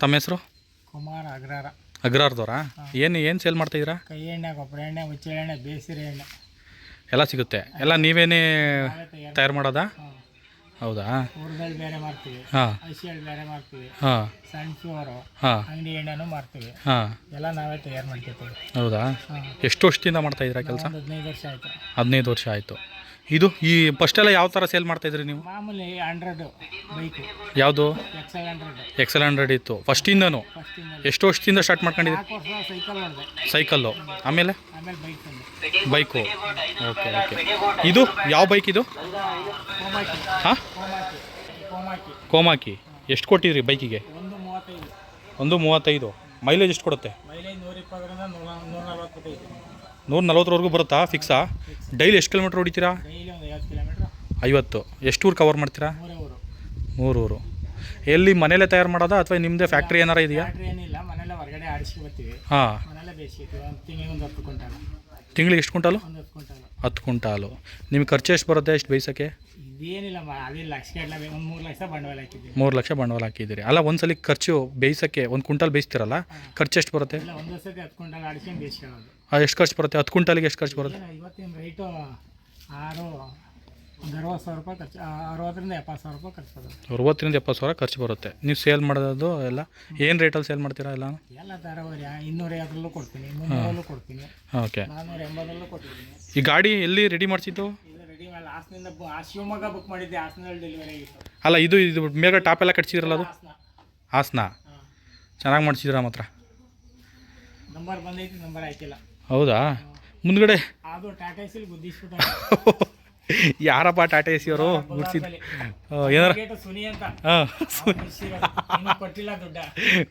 ತಮ್ಮ ಹೆಸರು? ಕುಮಾರ್ ಅಗ್ರಾರ. ಅಗ್ರಾರದವ್ರಾ? ಏನು ಸೇಲ್ ಮಾಡ್ತಾಯಿದ್ದೀರಾ? ಕೈ ಎಣ್ಣೆ, ಗೊಬ್ಬರ ಎಣ್ಣೆ, ಹುಚ್ಚೆ ಎಣ್ಣೆ, ಬೇಸಿರೆ ಎಣ್ಣೆ ಎಲ್ಲ ಸಿಗುತ್ತೆ. ಎಲ್ಲ ನೀವೇನೇ ತಯಾರು ಮಾಡೋದಾ? ಹೌದಾ? ಊರದಲ್ಲಿ ಬೇರೆ ಮಾಡ್ತೀವಿ, ಹಾಂ. ಹಸಿಯಲ್ಲಿ ಬೇರೆ ಮಾಡ್ತೀವಿ, ಹಾಂ. ಸನ್ಫ್ಲವರು, ಹಾಂ. ಅಂಗಡಿ ಎಣ್ಣೆನೂ ಮಾಡ್ತೀವಿ. ಹಾಂ. ಎಲ್ಲ ನಾವೇ ತಯಾರು ಮಾಡ್ತೀವಿ. ಹೌದಾ? ಎಷ್ಟು ವರ್ಷದಿಂದ ಮಾಡ್ತಾಯಿದ್ದೀರಾ ಕೆಲಸ? 15 ವರ್ಷ ಆಯಿತು. 15 ವರ್ಷ ಆಯಿತು. ಇದು ಈ ಫಸ್ಟೆಲ್ಲ ಯಾವ ಥರ ಸೇಲ್ ಮಾಡ್ತಾಯಿದ್ರಿ ನೀವು? ಮಾಮೂಲಿ 100 ಬೈಕು. ಯಾವುದು? XL 100 ಇತ್ತು ಫಸ್ಟಿಂದನೂ? ಎಷ್ಟು ವರ್ಷದಿಂದ ಸ್ಟಾರ್ಟ್ ಮಾಡ್ಕೊಂಡಿದ್ದೀರಿ? 4 ವರ್ಷ ಸೈಕಲ್ ಹೊಡೆದೆ. ಸೈಕಲ್ಲು, ಆಮೇಲೆ ಬೈಕ್ ತಂದೆ. ಬೈಕು. Okay okay. ಇದು ಯಾವ ಬೈಕ್ ಇದು? ಕೋಮಾಕಿ. ಹಾಂ, ಕೋಮಾಕಿ. ಕೋಮಾಕಿ. ಎಷ್ಟು ಕೊಟ್ಟಿದ್ರಿ ಬೈಕಿಗೆ? 135. 135. ಮೈಲೇಜ್ ಎಷ್ಟು ಕೊಡುತ್ತೆ? ಮೈಲೇಜ್ 120ರಿಂದ 140. 140ವರೆಗೂ ಬರುತ್ತಾ ಫಿಕ್ಸಾ? ಡೈಲಿ ಎಷ್ಟು ಕಿಲೋಮೀಟ್ರ್ ಹೊಡಿತೀರಾ? ಡೈಲಿ ಒಂದು 50 ಕಿಲೋಮೀಟ್ರ್. 50. ಎಷ್ಟು ಊರು ಕವರ್ ಮಾಡ್ತೀರಾ? 3 ಊರು. ಎಲ್ಲಿ ಮನೇಲೆ ತಯಾರು ಮಾಡೋದಾ ಅಥವಾ ನಿಮ್ಮದೇ ಫ್ಯಾಕ್ಟ್ರಿ ಏನಾರ ಇದೆಯಾ? ಫ್ಯಾಕ್ಟ್ರಿ ಏನಿಲ್ಲ, ಮನೆಯಲ್ಲೇ ಹೊರಗಡೆ ಆಡಿಸಿ ಬರ್ತೀವಿ. ಹಾಂ. ಮನೆಯಲ್ಲೇ ಬೇಯಿಸ್ತೀವಿ. ಒಂದು ತಿಂಗಳಿಗೆ ಒಂದು 10 ಕ್ವಿಂಟಾಲ್. ತಿಂಗಳಿಗೆ ಎಷ್ಟು ಕ್ವಿಂಟಾಲು? ಒಂದು 10 ಕ್ವಿಂಟಾಲ್. 10 ಕ್ವಿಂಟಾಲು. ನಿಮಗೆ ಖರ್ಚು ಎಷ್ಟು ಬರುತ್ತೆ ಎಷ್ಟು ಬೇಯಿಸೋಕ್ಕೆ? ಇದೇನಿಲ್ಲ, ಅದೇ ಲಕ್ಷ ಬೇಕು. ಒಂದು 3 ಲಕ್ಷ ಬಂಡವಾಳ ಹಾಕಿದ್ದೀವಿ. 3 ಲಕ್ಷ ಬಂಡವಾಳ ಹಾಕಿದ್ದೀರಿ. ಅಲ್ಲ, ಒಂದ್ಸಲಿ ಖರ್ಚು ಬೇಯಿಸೋಕ್ಕೆ 1 ಕ್ವಿಂಟಾಲ್ ಬೇಯಿಸ್ತೀರಲ್ಲ, ಖರ್ಚು ಎಷ್ಟು ಬರುತ್ತೆ? ಇಲ್ಲ, ಒಂದು ಸತಿ 10 ಕ್ವಿಂಟಾಲ್ ಆಡಿಸ್ಕೊಂಡು ಬೇಯಿಸ್ಕೊಳ್ಳೋದು. ಎಷ್ಟು ಖರ್ಚು ಬರುತ್ತೆ? 10 ಕ್ವಿಂಟಾಲಿಗೆ ಎಷ್ಟು ಖರ್ಚು ಬರುತ್ತೆ? ಇವತ್ತಿನ ರೇಟು 60,000 ರೂಪಾಯಿ ಖರ್ಚು. 60ರಿಂದ 70,000 ರೂಪಾಯಿ ಖರ್ಚು ಬರುತ್ತೆ. 60ರಿಂದ 70,000 ಖರ್ಚು ಬರುತ್ತೆ. ನೀವು ಸೇಲ್ ಮಾಡೋದು ಎಲ್ಲ ಏನು ರೇಟಲ್ಲಿ ಸೇಲ್ ಮಾಡ್ತೀರಾ? ಎಲ್ಲ ತರವರಿ 250 ಕೊಡ್ತೀನಿ, 300 ಕೊಡ್ತೀನಿ, ಓಕೆ, 480 ಕೊಟ್ಟಿದ್ದೀನಿ. ಈ ಗಾಡಿ ಎಲ್ಲಿ ರೆಡಿ ಮಾಡಿಸಿದ್ದು? ಇದು ರೆಡಿ ಮಾಡಿ ಹಾಸನಿಂದ ಶಿವಮೊಗ್ಗ ಬುಕ್ ಮಾಡಿದ್ದೆ. ಹಾಸನಲ್ಲಿ ಡೆಲಿವರಿ ಆಗಿತ್ತು. ಅಲ್ಲ, ಇದು ಮೇಗ ಟಾಪ್ ಎಲ್ಲ ಕಟ್ಸಿದ್ರಲ್ಲ, ಅದು ಹಾಸನ? ಚೆನ್ನಾಗಿ ಮಾಡಿಸಿದ್ರ ಮಾತ್ರ. ನಂಬರ್ ಬಂದೈತಿ, ನಂಬರ್ ಹಾಕಿಲ್ಲ. ಹೌದಾ? ಮುಂದ್ಗಡೆ ಅದು ಟಾಟಾ ಎಸಿಲಿ ಗುದ್ದಿಸ್ಬಿಟ್ಟು. ಯಾರಪ್ಪ ಟಾಟಾ ಎಸಿ ಅವರು ಗುಡ್ಸಿದ್ದು? ಏನಾರ ಸುನಿ ಅಂತ. ಹಾಂ, ಕೊಟ್ಟಿಲ್ಲ ದುಡ್ಡ.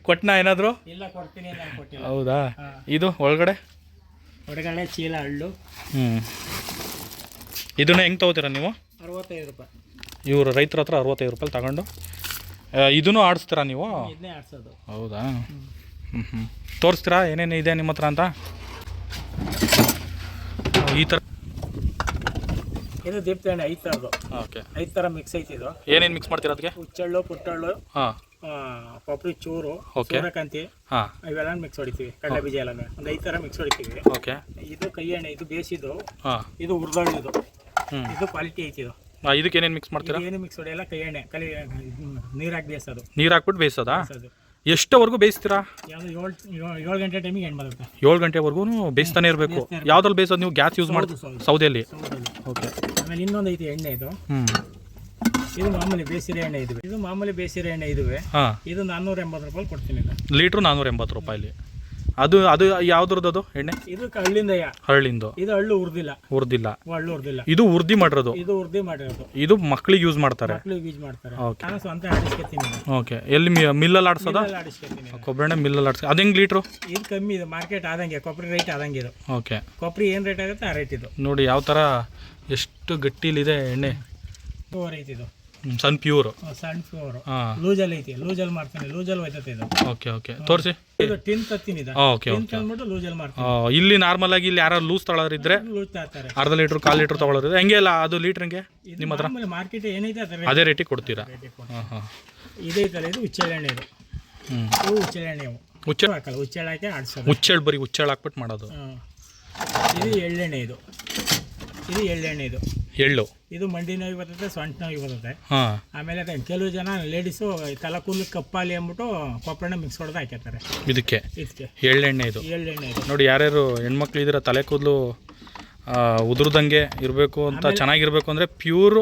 ಕೊಟ್ಟನಾ ಏನಾದರೂ? ಇಲ್ಲ, ಕೊಡ್ತೀನಿ ಅಂತ ಕೊಟ್ಟಿಲ್ಲ. ಹೌದಾ? ಇದು ಒಳಗಡೆ ಚೀಲ ಹಳ್ಳು. ಇದನ್ನ ಹೆಂಗೆ ತೊಗೋತೀರಾ ನೀವು? 65 ರೂಪಾಯಿ. ಇವರು ರೈತರ ಹತ್ರ 65 ರೂಪಾಯಿ ತಗೊಂಡು ಇದನ್ನು ಆಡಿಸ್ತೀರಾ ನೀವು? ಇದನ್ನೇ ಆಡ್ಸೋದು. ಹೌದಾ? ತೋರಿಸ್ತೀರಾ ಏನೇನು ಇದೆ ನಿಮ್ಮ ಹತ್ರ ಅಂತ? ಈ ಥರ ಇದು ದೀಪ್ತಿ ಎಣ್ಣೆ 5 ಥರದ್ದು. ಓಕೆ, 5 ಥರ ಮಿಕ್ಸ್ ಐತಿ. ಇದು ಏನೇನು ಮಿಕ್ಸ್ ಮಾಡ್ತೀರಾ ಅದಕ್ಕೆ? ಹುಚ್ಚಳ್ಳು, ಪುಟ್ಟಳ್ಳು, ಹಾಂ, ಕೊಬ್ಬರಿ ಚೂರು, ಓಕೆ, ಸೂರ್ಯಕಾಂತಿ, ಹಾಂ, ಇವೆಲ್ಲ ಮಿಕ್ಸ್ ಹೊಡಿತೀವಿ. ಕಡಲೆ ಬೀಜ ಎಲ್ಲ ಒಂದು 5 ಥರ ಮಿಕ್ಸ್ ಹೊಡಿತೀವಿ. ಓಕೆ. ಇದು ಕೈ ಎಣ್ಣೆ, ಇದು ಬೇಸಿದು. ಹಾಂ, ಇದು ಹುರ್ದಳ್ಳು. ಇದು ಕ್ವಾಲಿಟಿ ಐತಿ. ಇದು ಇದಕ್ಕೆ ಏನೇನು ಮಿಕ್ಸ್ ಮಾಡ್ತೀರಾ? ಏನು ಮಿಕ್ಸ್ ಹೊಡೆಯಲ್ಲ, ಕೈ ಎಣ್ಣೆ ಕಲಿ ನೀರು ಹಾಕಿ ಬೇಯಿಸೋದು. ನೀರು ಹಾಕ್ಬಿಟ್ಟು ಬೇಯಿಸೋದಾ? ಎಷ್ಟವರೆಗೂ ಬೇಯಿಸ್ತೀರಾ? ಯಾವುದು 7 ಗಂಟೆ ಟೈಮಿಗೆ ಎಣ್ಣೆ ಬರುತ್ತೆ. 7 ಗಂಟೆವರೆಗೂ ಬೇಯಿಸ್ತಾನೆ ಇರಬೇಕು. ಯಾವ್ದ್ರಲ್ಲಿ ಬೇಯಿಸೋದು ನೀವು? ಗ್ಯಾಸ್ ಯೂಸ್ ಮಾಡಿ? ಸೌದೆಯಲ್ಲಿ. ಓಕೆ. ಆಮೇಲೆ ಇನ್ನೊಂದು ಐತಿ ಎಣ್ಣೆ. ಇದು ಇದು ಮಾಮೂಲಿ ಬೇಸಿರೆ ಎಣ್ಣೆ. ಇದು ಮಾಮೂಲಿ ಬೇಸಿರೆ ಎಣ್ಣೆ. ಇದುವೆ. ಹಾಂ, ಇದು 480 ರೂಪಾಯಿ ಕೊಡ್ತೀನಿ. ಲೀಟ್ರು 480 ರೂಪಾಯಿ. ಅದು ಯಾವ್ದ್ರದ್ದು ಅದು ಎಣ್ಣೆ? ಇದು ಹಳ್ಳಿಂದು. ಇದು ಹಳ್ಳು ಹುರಿದಿಲ್ಲ. ಹಳ್ಳು ಹುರಿದಿಲ್ಲ. ಇದು ಉರ್ದಿ ಮಾಡಿರೋದು. ಇದು ಉರ್ದಿ ಮಾಡಿರೋದು. ಇದು ಮಕ್ಕಳಿಗೆ ಯೂಸ್ ಮಾಡ್ತಾರೆ. ಓಕೆ. ನಾನು ಸ್ವಂತ ಆಡಿಸ್ಕೊತೀನಿ. ಓಕೆ. ಎಲ್ಲಿ ಮಿಲ್ಲಲ್ಲಿ ಆಡಿಸೋದಾ? ಆಡಿಸ್ಕೊತೀನಿ. ಕೊಬ್ಬರಿ ಮಿಲ್ಲಲ್ಲಿ ಆಡಿಸ್. ಅದು ಹೆಂಗೆ ಲೀಟ್ರು? ಇದು ಕಮ್ಮಿ. ಇದು ಮಾರ್ಕೆಟ್ ಆದಂಗೆ ಕೊಬ್ಬರಿ ರೇಟ್ ಆದಂಗೆ ಇದು. ಓಕೆ. ಕೊಬ್ಬರಿ ಏನು ರೇಟ್ ಆಗುತ್ತೆ ಆ ರೇಟ್ ಇದು. ನೋಡಿ ಯಾವ ಥರ ಎಷ್ಟು ಗಟ್ಟಿಲಿದೆ ಎಣ್ಣೆ. ಪ್ಯೂರ್ ಐತಿ ಇದು. ಸನ್ ಪ್ಯೂರ್. ಸನ್ ಪ್ಯೂರ್. ಲೂಜಲ್ಲಿ ಐತಿ. ಲೂಜಲ್ಲಿ ಮಾಡ್ತೀನಿ. ಲೂಜಲ್ಲಿ ಹೋಯ್ತದೆ ಇದು. ಓಕೆ ಓಕೆ, ತೋರಿಸಿ. ಇದು ಟಿನ್ ತತ್ತೀನಿ. ಇದು ಓಕೆ ಓಕೆ. ಅಂದ್ಬಿಟ್ಟು ಲೂಜಲ್ಲಿ ಮಾಡ್ತೀನಿ. ಇಲ್ಲಿ ನಾರ್ಮಲ್ ಆಗಿ ಇಲ್ಲಿ ಯಾರು ಲೂಸ್ ತಗೊಳ್ಳೋರಿದ್ರೆ ಲೂಸ್ ತರ್ತಾರೆ. ಅರ್ಧ ಲೀಟ್ರ್ 1/4 ಲೀಟ್ರ್ ತಗೊಳ್ಳೋರಿದ್ರೆ ಹೆಂಗೆ? ಅಲ್ಲ, ಅದು ಲೀಟ್ರಿಗೆ ನಿಮ್ಮ ಹತ್ರ ಮಾರ್ಕೆಟ್ ಏನೈತೆ ಅದೇ ರೇಟಿಗೆ ಕೊಡ್ತೀರಾ? ಹಾಂ ಹಾಂ. ಇದೈತಲ್ಲ, ಇದು ಹುಚ್ಚೆಳ್ಳೆಣ್ಣೆ. ಇದು ಇವು ಹುಚ್ಚೆಳ್ಳೆಣ್ಣೆ. ಹುಚ್ಚೆಳ್ಳು ಹಾಕಲ್ಲ, ಹುಚ್ಚೆಳ್ಳು ಹಾಕಿ ಆಡಿಸೋದು. ಹುಚ್ಚೆಳ್ಳು, ಬರೀ ಹುಚ್ಚೆಳ್ಳು ಹಾಕ್ಬಿಟ್ಟು ಮಾಡೋದು. ಇದು ಎಳ್ಳೆಣ್ಣೆ. ಇದು ಎಳ್ಳೆಣ್ಣೆ. ಇದು ಎಳ್ಳು. ಇದು ಮಂಡಿ ನೋವು ಬರ್ತದೆ, ಸೊಂಟ ನೋವು ಬರ್ತದೆ. ಆಮೇಲೆ ಕೆಲವು ಜನ ಲೇಡೀಸು ತಲೆ ಕೂದಲು ಕಪ್ಪಾಲಿ ಅಂದ್ಬಿಟ್ಟು ಕೊಪ್ಪರಣ್ಣೆ ಮಿಕ್ಸ್ ಹೊಡೆದು ಹಾಕಿರ್ತಾರೆ ಇದಕ್ಕೆ ಎಳ್ಳೆಣ್ಣೆ. ಇದು ಎಳ್ಳೆಣ್ಣೆ. ಇದು ನೋಡಿ, ಯಾರ್ಯಾರು ಹೆಣ್ಮಕ್ಳು ಇದ್ದೀರ ತಲೆ ಕೂದಲು ಉದುರ್ದಂಗೆ ಇರಬೇಕು ಅಂತ, ಚೆನ್ನಾಗಿರ್ಬೇಕು ಅಂದರೆ ಪ್ಯೂರ್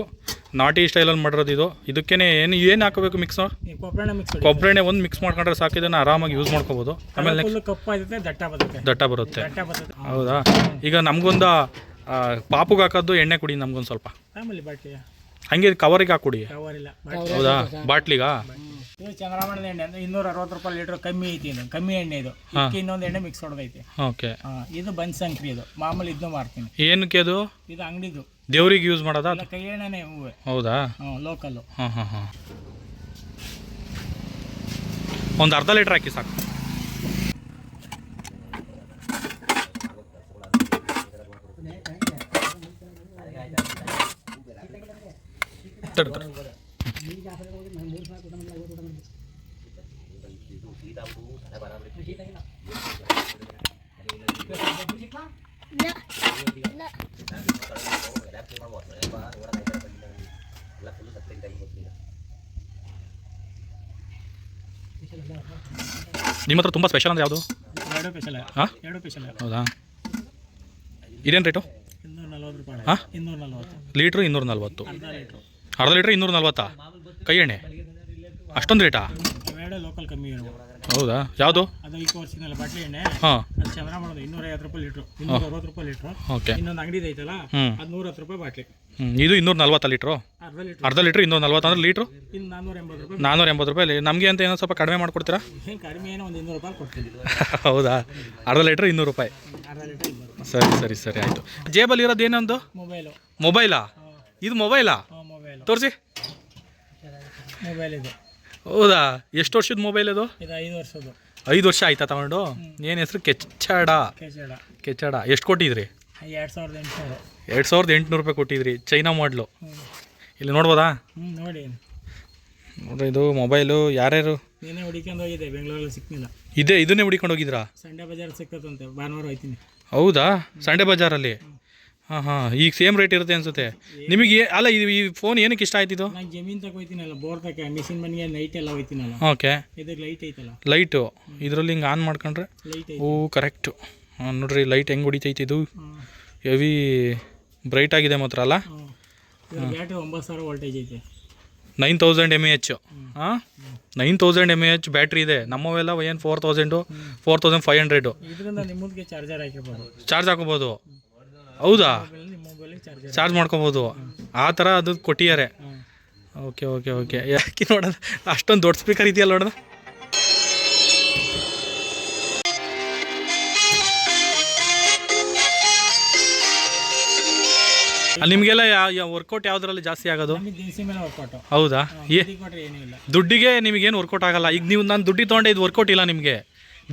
ನಾಟಿ ಸ್ಟೈಲಲ್ಲಿ ಮಾಡಿರೋದು ಇದು. ಇದಕ್ಕೇನೆ ಏನು ಹಾಕಬೇಕು ಮಿಕ್ಸ್? ಕೊಬ್ಬರೆಣ್ಣೆ ಒಂದು ಮಿಕ್ಸ್ ಮಾಡ್ಕೊಂಡ್ರೆ ಸಾಕು. ಇದನ್ನು ಆರಾಮಾಗಿ ಯೂಸ್ ಮಾಡ್ಕೋಬೋದು. ಆಮೇಲೆ ಕಪ್ಪಾಗುತ್ತೆ, ದಟ್ಟ ಬರುತ್ತೆ. ಹೌದಾ? ಈಗ ನಮಗೊಂದು ಪಾಪುಗೆ ಹಾಕೋದು ಎಣ್ಣೆ ಕೊಡಿ ನಮ್ಗೊಂದು ಸ್ವಲ್ಪ. ಹಂಗೆ ಕವರಿಗೆ ಹಾಕೊಡಿ. ಹೌದಾ? ಬಾಟ್ಲಿಗಾ? ಇದು ಚಂದ್ರಮಣದ ಎಣ್ಣೆ ಅಂದ್ರೆ 260 ರೂಪಾಯಿ ಲೀಟರ್. ಕಮ್ಮಿ ಐತಿ. ಇದು ಕಮ್ಮಿ ಎಣ್ಣೆ. ಇದು ಇನ್ನೊಂದು ಎಣ್ಣೆ ಮಿಕ್ಸ್ ಹೊಡೆದೈತಿ. ಓಕೆ. ಇದು ಬನ್ಸಂಕ್ರಿ. ಇದು ಮಾಮೂಲಿ ಇದನ್ನು ಮಾಡ್ತೀನಿ. ಏನಕ್ಕೆ ಅದು? ಇದು ಅಂಗಡಿದು ದೇವ್ರಿಗೆ ಯೂಸ್ ಮಾಡೋದಾ? ಕೈ ಎಣ್ಣೆನೇ. ಹೌದಾ? ಲೋಕಲ್. ಹಾಂ ಹಾಂ ಹಾಂ. ಒಂದು ಅರ್ಧ ಲೀಟ್ರ್ ಹಾಕಿ ಸಾಕು. ನಿಮ್ಮ ಹತ್ರ ತುಂಬ ಸ್ಪೆಷಲ್ ಅಂದರೆ ಯಾವುದು? ಎರಡು ಸ್ಪೆಷಲ್. ಹಾಂ, ಎರಡು ಸ್ಪೆಷಲ್. ಹೌದಾ? ಇದೇನು ರೇಟು? 240 ರೂಪಾಯಿ. ಹಾಂ, 240 ಲೀಟ್ರು 240. ಅರ್ಧ ಲೀಟ್ರು 240 ಕೈ ಎಣ್ಣೆ ಅಷ್ಟೊಂದು ರೇಟಾ? ಅವೆರಡೇ ಲೋಕಲ್ ಕಮ್ಮಿ ಇರೋದು. ಹೌದಾ? ಯಾವುದು? ಅದು ಈಗ ವರ್ಷಿನಲ್ಲ ಬಾಟ್ಲಿ ಎಣ್ಣೆ. ಹಾಂ, ಅದು ಚಂದ್ರ ಮಾಡೋದು 250 ರೂಪಾಯಿ ಲೀಟ್ರು, 260 ರೂಪಾಯಿ ಲೀಟ್ರು. ಓಕೆ. ಇನ್ನೊಂದು ಅಂಗಡಿ ಐತಲ್ಲ, ಹ್ಞೂ, ಅದು 110 ರೂಪಾಯಿ ಬಾಟ್ಲಿ. ಇದು 240 ಲೀಟ್ರು? ಅರ್ಧ ಲೀಟ್ರು. ಅರ್ಧ ಲೀಟ್ರ್ 240 ಅಂದರೆ ಲೀಟ್ರು ಇನ್ನು 480 ರೂಪಾಯಿ. 480 ರೂಪಾಯಿ. ನಮಗೆ ಅಂತ ಏನೋ ಸ್ವಲ್ಪ ಕಡಿಮೆ ಮಾಡಿಕೊಡ್ತೀರಾ? ಏನು ಕಡಿಮೆ ಏನೋ ಒಂದು 200 ರೂಪಾಯಿ ಕೊಡ್ತೀನಿ. ಹೌದಾ? ಅರ್ಧ ಲೀಟ್ರ್ 200 ರೂಪಾಯಿ. ಅರ್ಧ ಲೀಟ್ರ್ 200. ಸರಿ ಸರಿ ಸರಿ, ಆಯಿತು. ಜೇಬಲ್ಲಿ ಇರೋದು ಏನೊಂದು ಮೊಬೈಲು. ಮೊಬೈಲಾ? ಇದು ಮೊಬೈಲಾ? ಹಾಂ, ಮೊಬೈಲು. ತೋರಿಸಿ. ಮೊಬೈಲ್ ಇದೆ. ಹೌದಾ? ಎಷ್ಟು ವರ್ಷದ ಮೊಬೈಲ್ ಇದು? ಇದು 5 ವರ್ಷದ್ದು. 5 ವರ್ಷ ಆಯ್ತಾ ತಗೊಂಡು? ಏನು ಹೆಸರು? ಕೆಚ್ಚಡ. ಕೆಚ್ಚಡ. ಎಷ್ಟು ಕೊಟ್ಟಿದ್ರಿ? 2800. 2800 ರೂಪಾಯಿ ಕೊಟ್ಟಿದ್ರಿ. ಚೈನಾ ಮಾಡಲು. ಇಲ್ಲಿ ನೋಡ್ಬೋದಾ? ನೋಡಿ ನೋಡ್ರಿ, ಇದು ಮೊಬೈಲು. ಯಾರ್ಯಾರು ನೀನೇ ಹುಡುಕೊಂಡು ಹೋಗಿದೆ, ಬೆಂಗಳೂರಲ್ಲಿ ಸಿಕ್ಕಿಲ್ಲ. ಇದನ್ನೇ ಹುಡುಕೊಂಡು ಹೋಗಿದ್ರಾ? ಸಂಡೆ ಬಜಾರ್ ಸಿಕ್ಕತ್ತಂತೆ, ಭಾನುವಾರ ಹೋಯ್ತೀನಿ. ಹೌದಾ? ಸಂಡೆ ಬಜಾರಲ್ಲಿ? ಹಾಂ ಹಾಂ. ಈಗ ಸೇಮ್ ರೇಟ್ ಇರುತ್ತೆ ಅನ್ಸುತ್ತೆ ನಿಮಗೆ. ಅಲ್ಲ, ಇದು ಈ ಫೋನ್ ಏನಕ್ಕೆ ಇಷ್ಟ ಆಯ್ತಿದ್ದು? ನಾನು ಜಮೀನು ತಗೋ ಹೋಯ್ತೀನಲ್ಲ, ಬೋರ್ ತಕ ಮಿಷಿನ್ ಮನೆಗೆ ಲೈಟ್ ಎಲ್ಲ ಹೋಯ್ತೀನಲ್ಲ. ಓಕೆ. ಇದಕ್ಕೆ ಲೈಟ್ ಐತಲ್ಲ, ಲೈಟು ಇದರಲ್ಲಿ ಹಿಂಗೆ ಆನ್ ಮಾಡ್ಕೊಂಡ್ರೆ ಲೈಟ್ ಐತೆ. ಓ, ಕರೆಕ್ಟು. ನೋಡ್ರಿ ಲೈಟ್ ಹೆಂಗೆ ಹೊಡಿತೈತಿ. ಇದು ಹೆವಿ ಬ್ರೈಟ್ ಆಗಿದೆ ಮಾತ್ರ ಅಲ್ಲ? ಬ್ಯಾಟ್ರಿ 9000 ವೋಲ್ಟೇಜ್ ಐತೆ. 9000 mAh. ಹಾಂ, 9000 mAh ಬ್ಯಾಟ್ರಿ ಇದೆ. ನಮ್ಮವೆಲ್ಲ ಏನು 4000 4500. ಇದರಿಂದ ನಿಮ್ಮದಿಗೆ ಚಾರ್ಜರ್ ಹಾಕಿರ್ಬೋದು, ಚಾರ್ಜ್ ಹಾಕೋಬೋದು. ಹೌದಾ? ನಿಮ್ಮ ಮೊಬೈಲಿಗೆ ಚಾರ್ಜ್ ಮಾಡ್ಕೊಬೋದು. ಆ ಥರ ಅದು ಕೊಟ್ಟಿದ್ದಾರೆ. Okay okay okay. ಯಾಕೆ ನೋಡೋದು ಅಷ್ಟೊಂದು ದೊಡ್ಡ ಸ್ಪೀಕರ್ ಇದೆಯಲ್ಲ ನೋಡೋದು. ನಿಮಗೆಲ್ಲ ವರ್ಕೌಟ್ ಯಾವುದರಲ್ಲಿ ಜಾಸ್ತಿ ಆಗೋದು? ದಿನಸಿ ಮೇಲೆ ವರ್ಕೌಟ್. ಹೌದಾ? ಏನಿಲ್ಲ, ದುಡ್ಡಿಗೆ ನಿಮಗೇನು ವರ್ಕೌಟ್ ಆಗಲ್ಲ. ಈಗ ನೀವು ನಾನು ದುಡ್ಡಿ ತೊಗೊಂಡೆ, ಇದು ವರ್ಕೌಟ್ ಇಲ್ಲ ನಿಮಗೆ.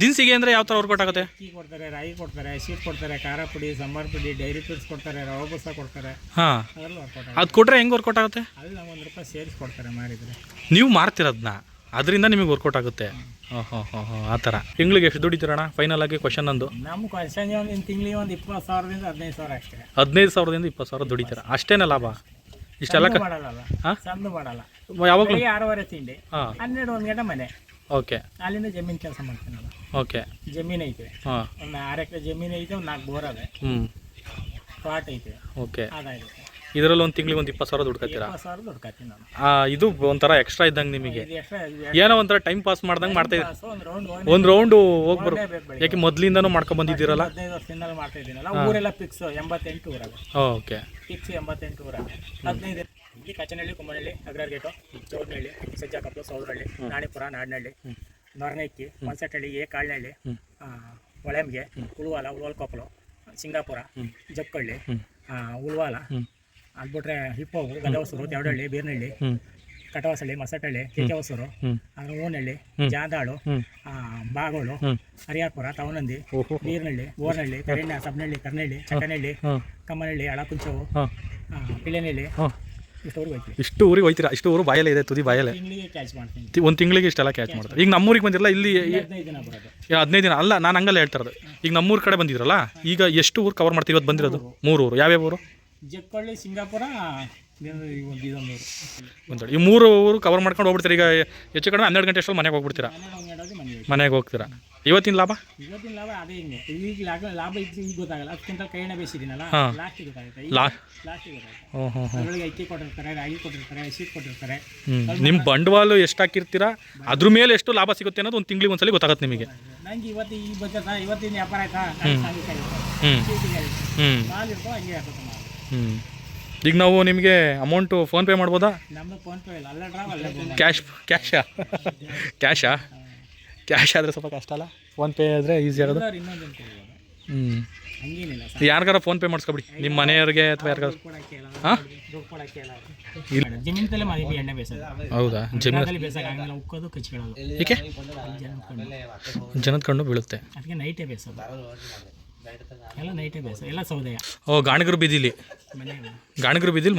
ದಿನಸಿಗೆ ಅಂದರೆ ಯಾವ ಥರ ವರ್ಕೌಟ್ ಆಗುತ್ತೆ? ಅಕ್ಕಿ ಕೊಡ್ತಾರೆ, ರಾಗಿ ಕೊಡ್ತಾರೆ, ಶೀಟ್ ಕೊಡ್ತಾರೆ, ಖಾರ ಪುಡಿ, ಸಾಂಬಾರ್ ಪುಡಿ, ಡೈರಿ ಫ್ರೂಟ್ಸ್ ಕೊಡ್ತಾರೆ, ರವೆ ಬೂಸ ಕೊಡ್ತಾರೆ. ಹಾಂ, ಅದರಲ್ಲಿ ವರ್ಕೌಟ್ ಆಗುತ್ತೆ. ಅದು ಕೊಟ್ಟರೆ ಹೆಂಗೆ ವರ್ಕೌಟ್ ಆಗುತ್ತೆ? ಅಲ್ಲಿ ನಾವು 1 ರೂಪಾಯಿ ಸೇರಿಸಿ ಕೊಡ್ತಾರೆ ಮಾರಿದರೆ. ನೀವು ಮಾರ್ತಿರೋದನ್ನ, ಅದರಿಂದ ನಿಮಗೆ ವರ್ಕೌಟ್ ಆಗುತ್ತೆ. ಹಾಂ ಹಾಂ ಹಾಂ ಹಾಂ, ಆ ಥರ. ತಿಂಗಳಿಗೆ ಎಷ್ಟು ದುಡಿತೀರಣ್ಣ ಫೈನಲ್ ಆಗಿ? ಕ್ವಶನ್ ನಂದು. ನಮ್ಮ ಕ್ವಶನ್ ಒಂದು ತಿಂಗಳಿಗೆ ಒಂದು 20,000ದಿಂದ 15,000 ಅಷ್ಟೇ. 15,000ದಿಂದ 20,000 ದುಡಿತೀರ ಅಷ್ಟೇನ ಲಾಭ? ಇಷ್ಟೆಲ್ಲ ಮಾಡಲ್ಲ, ಹಾಂ, ಸಂದು ಮಾಡಲ್ಲ. ಯಾವಾಗಲೂ 6:30 ತಿಂಡಿ, ಹಾಂ, 12-1 ಗಂಟೆ ಮನೆ. ಓಕೆ. ಅಲ್ಲಿಂದ ಜಮೀನು ಕೆಲಸ ಮಾಡ್ತೀನಲ್ಲ. ಓಕೆ. ಜಮೀನು ಐತೆ, ಹಾಂ, ಒಂದು 6 ಎಕರೆ ಜಮೀನು ಐತೆ, ಒಂದು 4 ಬೋರ್ ಅದೆ, ಹ್ಞೂ, ತೋಟ ಐತೆ. ಓಕೆ. ಅದಾಗುತ್ತೆ. ಇದರಲ್ಲಿ ಒಂದು ತಿಂಗಳಿಗೆ ಒಂದು 20,000 ದುಡ್ಕೊತೀರಾ? 20,000 ದುಡ್ಕೊತೀನಿ ನಾನು. ಇದು ಒಂಥರ ಎಕ್ಸ್ಟ್ರಾ ಇದ್ದಂಗೆ ನಿಮಗೆ. ಇದು ಎಕ್ಸ್ಟ್ರಾ ಏನೋ ಒಂಥರ ಟೈಮ್ ಪಾಸ್ ಮಾಡ್ದಂಗೆ ಮಾಡ್ತಾ ಒಂದು ರೌಂಡು ಹೋಗ್ಬರು. ಯಾಕೆ ಮೊದಲಿಂದನೂ ಮಾಡ್ಕೊಂಡು ಬಂದಿದ್ದೀರಲ್ಲ? 15 ವರ್ಷದಿಂದಲೂ ಮಾಡ್ತಾ ಇದ್ದೀನಲ್ಲ. ಊರೆಲ್ಲ ಫಿಕ್ಸ್ 88 ಊರಾಗ. ಓಕೆ. ಫಿಕ್ಸ್ 88 ಊರಾಗ. 15 ಇಲ್ಲಿ ಕಚನಹಳ್ಳಿ, ಕುಮ್ಮನಹಳ್ಳಿ, ಅಗ್ರಗೇಟು, ಚೌಡನಹಳ್ಳಿ, ಸಜ್ಜಾಕಪ್ಪಲು, ಸೌದರಹಳ್ಳಿ, ನಾಣಿಪುರ, ನಾಡನಹಳ್ಳಿ, ನೊರ್ನೆಕ್ಕಿ, ಮನ್ಸಟ್ಟಹಳ್ಳಿ, ಕಾಳನಹಳ್ಳಿ, ಹೊಳೆಮ್ಗೆ, ಉಳುವಾಲ, ಉಳುವಲ್ಕೊಪ್ಪಲು, ಸಿಂಗಾಪುರ, ಜಕ್ಕಳ್ಳಿ, ಉಳುವಾಲ, ಅದು ಬಿಟ್ರೆ ಹಿಪ್ಪೋಗು, ಗದವಸೂರು, ತ್ಯಾವಡಹಳ್ಳಿ, ಬೀರ್ನಹಳ್ಳಿ, ಕಟವಾಸಹಳ್ಳಿ, ಮಸಟಹಳ್ಳಿ, ಕೆಕೆಹೊಸೂರು, ಓನಹಳ್ಳಿ, ಜಾದಾಳು, ಬಾಗೋಳು, ಹರಿಯಾರ್ಪುರ, ತವನಂದಿ, ಬೀರ್ನಹಳ್ಳಿ, ಬೋರ್ನಹಳ್ಳಿ, ಕರಿಣ್ಣ, ಸಬ್ನಹಳ್ಳಿ, ಕರ್ನಹಳ್ಳಿ, ಚಕ್ಕನಹಳ್ಳಿ, ಕಮ್ಮನಹಳ್ಳಿ, ಹಳಕುಂಚವು, ಪಿಳ್ಳೆನಹಳ್ಳಿ, ಇಷ್ಟೂರಿಗೆ ಹೋಗ್ತೀವಿ. ಇಷ್ಟು ಊರಿಗೆ ಹೋಗ್ತೀರಾ? ಇಷ್ಟು ಊರು ಬಾಯಲ್ಲೇ ಇದೆ, ತುದಿ ಬಾಯಲ್ಲೇ. ತಿಂಗಳಿಗೆ ಕ್ಯಾಚ್ ಮಾಡ್ತೀನಿ. ಒಂದು ತಿಂಗಳಿಗೆ ಇಷ್ಟೆಲ್ಲ ಕ್ಯಾಚ್ ಮಾಡ್ತಾರೆ. ಈಗ ನಮ್ಮೂರಿಗೆ ಬಂದಿರಲ್ಲ, ಇಲ್ಲಿ 15 ದಿನ ಬರೋದು. 15 ದಿನ ಅಲ್ಲ, ನಾನು ಹಂಗಲ್ಲ ಹೇಳ್ತಾ ಇರೋದು. ಈಗ ನಮ್ಮೂರ ಕಡೆ ಬಂದಿದ್ರಲ್ಲ, ಈಗ ಎಷ್ಟು ಊರು ಕವರ್ ಮಾಡ್ತೀವಿ? ಇವತ್ತು ಬಂದಿರೋದು 3 ಊರು. ಯಾವ್ಯಾವ ಊರು? ಜಕ್ಕಳ್ಳಿ, ಸಿಂಗಾಪುರ, ಇದೊಂದು ಒಂದು ಈ 3 ಊರು ಕವರ್ ಮಾಡ್ಕೊಂಡು ಹೋಗ್ಬಿಡ್ತೀರಾ. ಈಗ ಹೆಚ್ಚು ಕಡಿಮೆ 12 ಗಂಟೆ ಅಷ್ಟರಲ್ಲಿ ಮನೆಗೆ ಹೋಗ್ಬಿಡ್ತೀರಾ? ಮನೆಗೆ ಹೋಗ್ತೀರಾ. ಇವತ್ತಿನ ಲಾಭ ಅದೇ ಹಿಂಗೆ. ಈಗ ಲಾಭ ಈಗ ಗೊತ್ತಾಗಲ್ಲ. ಅದಕ್ಕಿಂತ ಕೈ ಎಣ್ಣೆ ಬೇಯಿಸಿದ್ದೀನಲ್ಲ, ಲಾಸ್ಟಿಗೆ ಗೊತ್ತಾಗುತ್ತೆ. ಲಾಸ್ಟಿಗೆ ಗೊತ್ತಾಗುತ್ತೆ. ಅದರೊಳಗೆ ಅಕ್ಕಿ ಕೊಟ್ಟಿರ್ತಾರೆ, ರಾಗಿ ಕೊಟ್ಟಿರ್ತಾರೆ, ಶೀಟ್ ಕೊಟ್ಟಿರ್ತಾರೆ. ನಿಮ್ಮ ಬಂಡವಾಳ ಎಷ್ಟು ಹಾಕಿರ್ತೀರಾ ಅದ್ರ ಮೇಲೆ ಎಷ್ಟು ಲಾಭ ಸಿಗುತ್ತೆ ಅನ್ನೋದು ಒಂದು ತಿಂಗಳಿಗೆ ಒಂದ್ಸಲಿ ಗೊತ್ತಾಗುತ್ತೆ ನಿಮಗೆ. ನಂಗೆ ಇವತ್ತು ಈ ಬಜೆಟ್ ಇವತ್ತಿನ ವ್ಯಾಪಾರ ಆಯ್ತಾ, ಮಾಲ್ ಇರ್ತಾವೆ, ಹಂಗೆ ಆಗ್ತದೆ ಮಾಲ್. ಈಗ ನಾವು ನಿಮಗೆ ಅಮೌಂಟು ಫೋನ್ಪೇ ಮಾಡ್ಬೋದಾ? ನಮ್ಮದು ಫೋನ್ಪೇ ಇಲ್ಲ, ಅಲ್ಲೇ ಡ್ರಾವ್ ಅಲ್ಲೇ ಕ್ಯಾಶಾ? ಕ್ಯಾಶ್ ಆದರೆ ಸ್ವಲ್ಪ ಕಷ್ಟ ಅಲ್ಲ, ಫೋನ್ಪೇ ಆದರೆ ಈಸಿ ಆಗೋದು. ಇನ್ನೊಂದು ಹಂಗೇನಿಲ್ಲ, ಯಾರಿಗಾರ ಫೋನ್ಪೇ ಮಾಡಿಸ್ಕೊಬಿಡಿ, ನಿಮ್ಮ ಮನೆಯವ್ರಿಗೆ ಅಥವಾ ಯಾರಿಗಾರ. ಹಾಂ, ಜಮೀನಲ್ಲೇ ಮಾಡಿ ಎಣ್ಣೆ ಬೇಯಿಸೋದು. ಹೌದಾ? ಜಮೀನಲ್ಲಿ ಬೇಯಿಸೋಕ್ಕಾಗಲ್ಲ, ಉಕ್ಕೋದು ಕಚ್ಕೊಳ್ಳೋದು. ಏಕೆ? ಜನದ ಕಣ್ಣು ಬೀಳುತ್ತೆ, ಅದಕ್ಕೆ ನೈಟೇ ಬೇಯಿಸೋದು. ಎಲ್ಲ ನೈಟೇ ಬೇಯಿಸೋದು, ಎಲ್ಲ ಸೌದೆಯ. ಓ, ಗಾಣಗರು ಬೀದಿಲಿ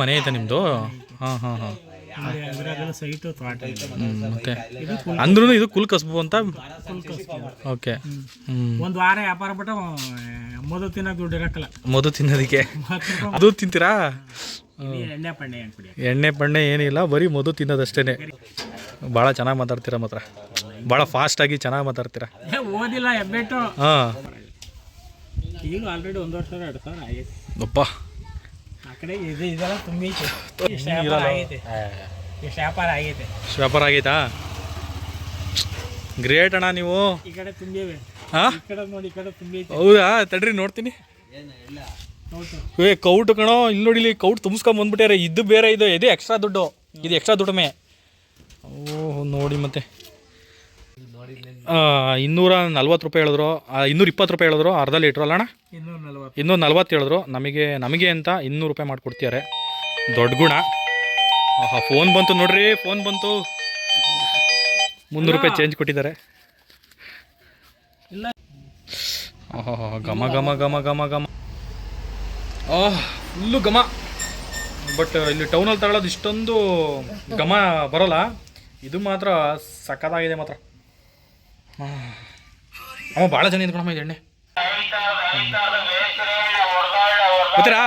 ಮನೆ ಐತೆ ನಿಮ್ಮದು? ಹಾಂ ಹಾಂ ಹಾಂ. ಅದರಲ್ಲೆಲ್ಲ ಸೈಟು ತೋಟ ಇದೆ. ಮತ್ತೆ ಅಂದ್ರೂ ಇದು ಕುಲ್ ಕಸ್ಬು ಅಂತ. ಓಕೆ. ಒಂದು ವಾರ ವ್ಯಾಪಾರ ಬಿಟ್ಟು ಮಧು ತಿನ್ನೋಕೆ ದುಡ್ಡು ಇರಕ್ಕಲ್ಲ. ಮಧು ತಿನ್ನೋದಕ್ಕೆ ಅದು ತಿಂತೀರಾ? ಎಣ್ಣೆ ಪಣ್ಣೆ ಏನು ಕುಡಿ, ಎಣ್ಣೆ ಪಣ್ಣೆ ಏನಿಲ್ಲ, ಬರೀ ಮಧು ತಿನ್ನೋದಷ್ಟೇ. ಭಾಳ ಚೆನ್ನಾಗಿ ಮಾತಾಡ್ತೀರಾ ಮಾತ್ರ, ಭಾಳ ಫಾಸ್ಟಾಗಿ ಚೆನ್ನಾಗಿ ಮಾತಾಡ್ತೀರಾ. ಓದಿಲ್ಲ ಹೆಬ್ಬೆಟ್ಟು. ಹಾಂ, ಈಗ ಆಲ್ರೆಡಿ 1 ವರ್ಷ 2 ಸಾವಿರ ಆಗೈತೆ. ಅಪ್ಪ ಆ ಕಡೆ ಇದೆಲ್ಲ ತುಂಬೈತೆ. ಇಷ್ಟು ವ್ಯಾಪಾರ ಆಗೈತೆ, ಇಷ್ಟು ವ್ಯಾಪಾರ ಆಗೈತೆ. ವ್ಯಾಪಾರ ಆಗೈತಾ? ಗ್ರೇಟ್ ಅಣ್ಣ ನೀವು. ಈ ಕಡೆ ತುಂಬಿವೆ. ಹಾಂ, ಈ ಕಡೆ ನೋಡಿ, ಈ ಕಡೆ ತುಂಬೈತೆ. ಹೌದಾ? ತಡ್ರಿ ನೋಡ್ತೀನಿ. ಕೌಟು ಕಣೋ, ಇಲ್ಲಿ ನೋಡಿ, ಇಲ್ಲಿ ಕೌಟ್ ತುಂಬಿಸ್ಕೊಂಬಂದ್ಬಿಟ್ಟಾರೆ. ಇದು ಬೇರೆ, ಇದು ಎಕ್ಸ್ಟ್ರಾ ದುಡ್ಡು, ಇದು ಎಕ್ಸ್ಟ್ರಾ ದುಡ್ಡು. ಓಹ್ ನೋಡಿ, ಮತ್ತೆ 240 ರೂಪಾಯಿ ಹೇಳಿದ್ರು, 220 ರೂಪಾಯಿ ಹೇಳಿದ್ರು ಅರ್ಧ ಲೀಟ್ರು ಅಲ್ಲ ಅಣ್ಣ? 240 ಹೇಳಿದ್ರು. ನಮಗೆ ಅಂತ 200 ರೂಪಾಯಿ ಮಾಡಿಕೊಡ್ತಿದ್ದಾರೆ. ದೊಡ್ಡ ಗುಣ. ಫೋನ್ ಬಂತು ನೋಡ್ರಿ, ಫೋನ್ ಬಂತು. 300 ರೂಪಾಯಿ ಚೇಂಜ್ ಕೊಟ್ಟಿದ್ದಾರೆ. ಘಮ ಘಮ ಘಮ ಘಮ ಘಮ, ಫುಲ್ಲು ಘಮ. ಬಟ್ ಇಲ್ಲಿ ಟೌನಲ್ಲಿ ತಗೊಳ್ಳೋದು ಇಷ್ಟೊಂದು ಘಮ ಬರೋಲ್ಲ. ಇದು ಮಾತ್ರ ಸಖತ್ತಾಗಿದೆ ಮಾತ್ರ. ಅವ ಭಾಳ ಜನ ಇದ್ ಕಣಮ್ಮ ಇದು ಎಣ್ಣೆ. ಗೊತ್ತೀರಾ?